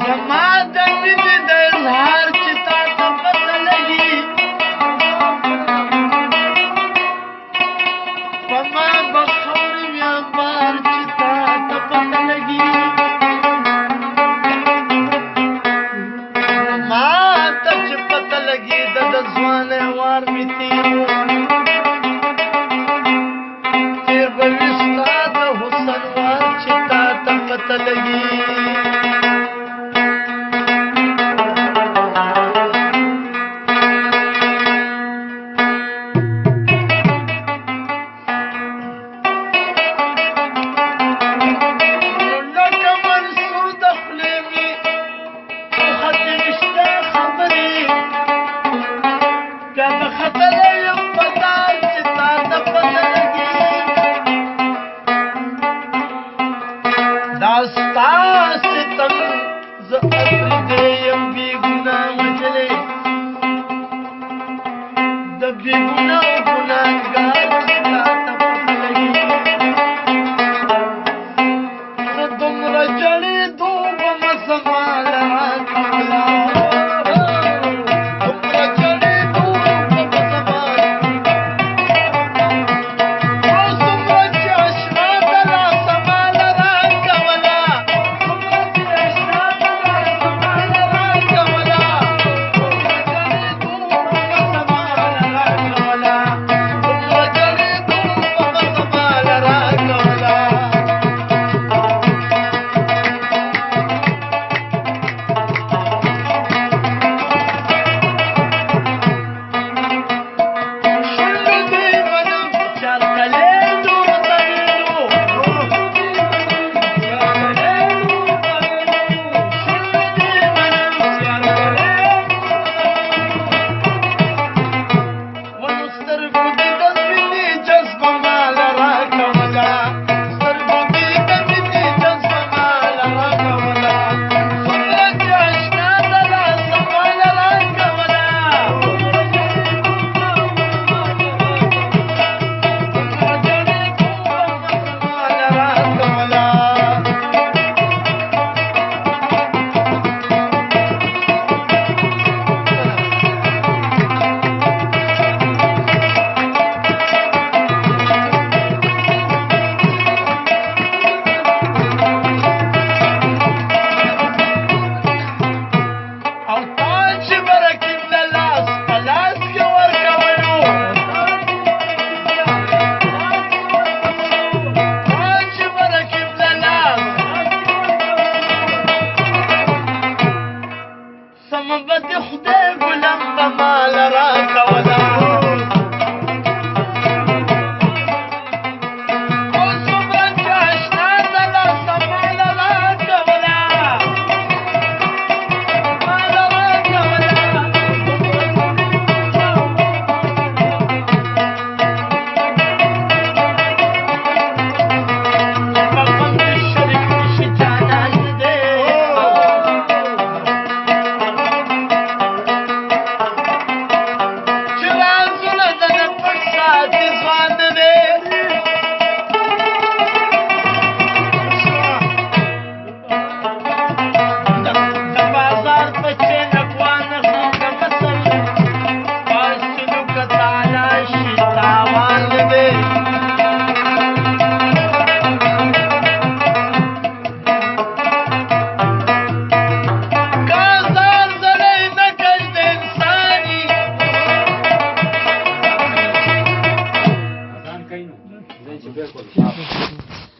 زما د مینې د اظهار چې تا ته پته لګي په ما به خاورې وي انبار چې تا ته پته لګي ما ته چې پته لګي د ځوانۍ وار مې تېر تېر به وي ستا د حسن وار چې تا ته پته لګي بالکل